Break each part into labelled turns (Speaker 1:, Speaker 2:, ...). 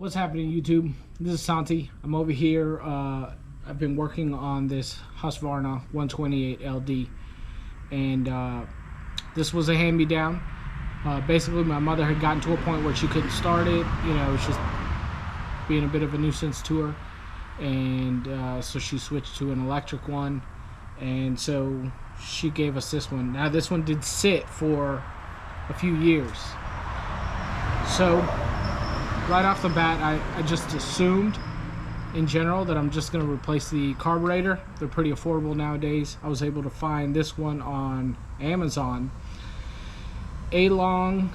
Speaker 1: What's happening, YouTube? This is Santi. I'm over here. I've been working on this Husqvarna 128 LD, and this was a hand-me-down. Basically, my mother had gotten to a point where she couldn't start it. You know, it was just being a bit of a nuisance to her, and so she switched to an electric one, and so she gave us this one. Now, this one did sit for a few years, so right off the bat, I just assumed in general that I'm just going to replace the carburetor. They're pretty affordable nowadays. I was able to find this one on Amazon, A-Long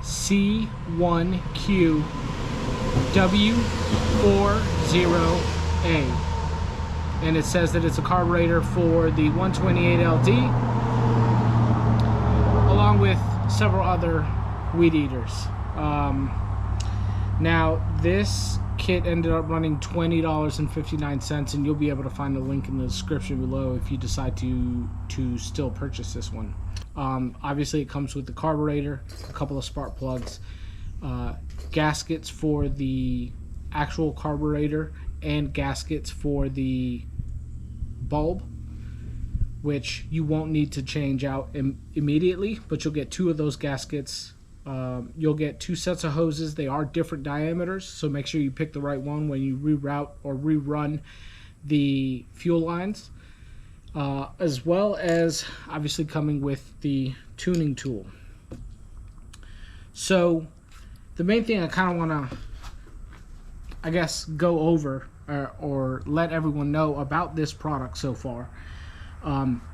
Speaker 1: C1Q W40A, and it says that it's a carburetor for the 128 LD along with several other weed eaters. Now, this kit ended up running $20.59, and you'll be able to find a link in the description below if you decide to still purchase this one. Obviously, it comes with the carburetor, a couple of spark plugs, gaskets for the actual carburetor, and gaskets for the bulb, which you won't need to change out immediately, but you'll get two of those gaskets. You'll get two sets of hoses. They are different diameters, so make sure you pick the right one when you reroute or rerun the fuel lines, as well as obviously coming with the tuning tool. So the main thing I kind of want to, I guess, go over or let everyone know about this product so far,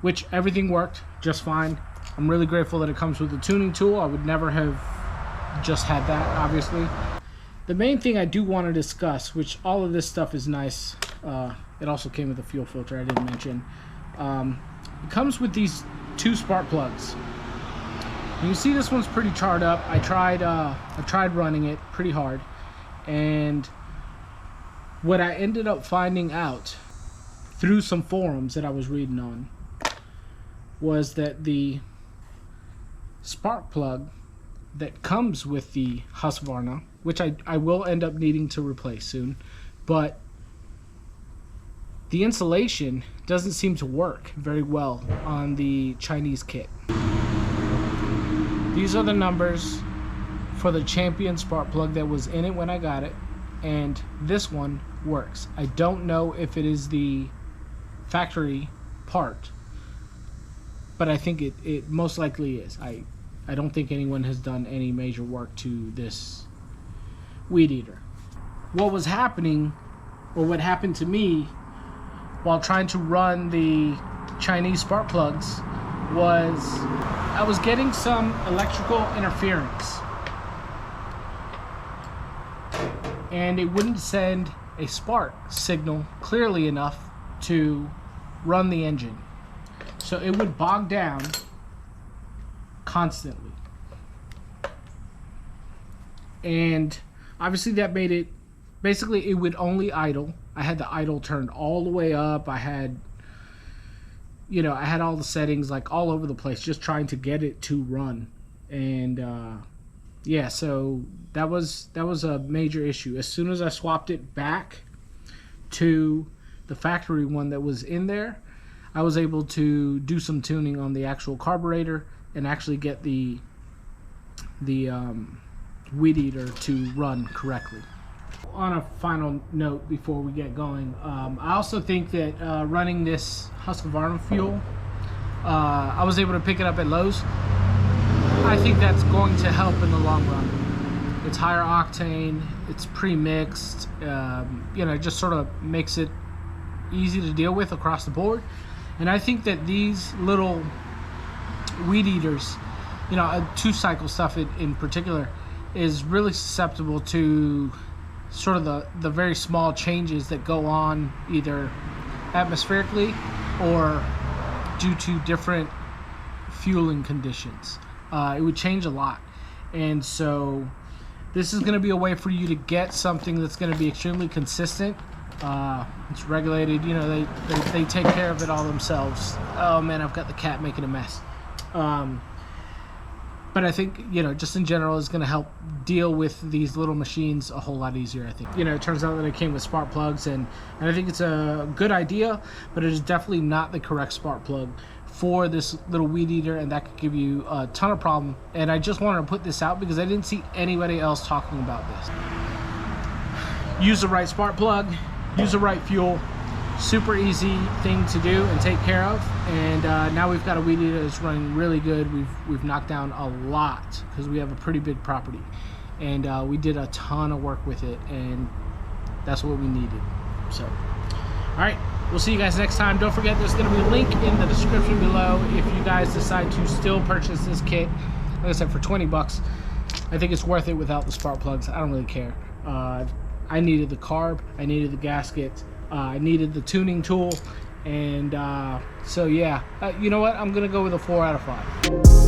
Speaker 1: which everything worked just fine. I'm really grateful that it comes with a tuning tool. I would never have just had that, obviously. The main thing I do want to discuss, which all of this stuff is nice, it also came with a fuel filter I didn't mention. It comes with these two spark plugs. You can see this one's pretty charred up. I tried running it pretty hard, and what I ended up finding out through some forums that I was reading on was that the spark plug that comes with the Husqvarna, which I will end up needing to replace soon, but the insulation doesn't seem to work very well on the Chinese kit. These are the numbers for the Champion spark plug that was in it when I got it, and this one works. I don't know if it is the factory part, but I think it most likely is. I don't think anyone has done any major work to this weed eater. What was happening, or what happened to me while trying to run the Chinese spark plugs, was I was getting some electrical interference, and it wouldn't send a spark signal clearly enough to run the engine. So it would bog down constantly, and obviously that made it, basically it would only idle. I had the idle turned all the way up. I had all the settings like all over the place, just trying to get it to run. And yeah, so that was a major issue. As soon as I swapped it back to the factory one that was in there, I was able to do some tuning on the actual carburetor and actually get the weed eater to run correctly. On a final note before we get going, I also think that running this Husqvarna fuel, I was able to pick it up at Lowe's. I think that's going to help in the long run. It's higher octane, it's pre-mixed, it just sort of makes it easy to deal with across the board. And I think that these little weed eaters, two-cycle stuff in particular, is really susceptible to sort of the very small changes that go on either atmospherically or due to different fueling conditions. It would change a lot. And so this is going to be a way for you to get something that's going to be extremely consistent. It's regulated, they take care of it all themselves. Oh man, I've got the cat making a mess. But I think, you know, just in general is going to help deal with these little machines a whole lot easier, I think. You know, it turns out that it came with spark plugs, and I think it's a good idea, but it is definitely not the correct spark plug for this little weed eater, and that could give you a ton of problem. And I just wanted to put this out because I didn't see anybody else talking about this. Use the right spark plug, use the right fuel. Super easy thing to do and take care of. And now we've got a weed eater that's running really good. We've knocked down a lot because we have a pretty big property, and we did a ton of work with it, and that's what we needed. So all right, we'll see you guys next time. Don't forget, there's going to be a link in the description below if you guys decide to still purchase this kit. Like I said, for 20 bucks, I think it's worth it without the spark plugs. I don't really care. I needed the carb, I needed the gasket, I needed the tuning tool, and so yeah, you know what, I'm gonna go with a 4 out of 5.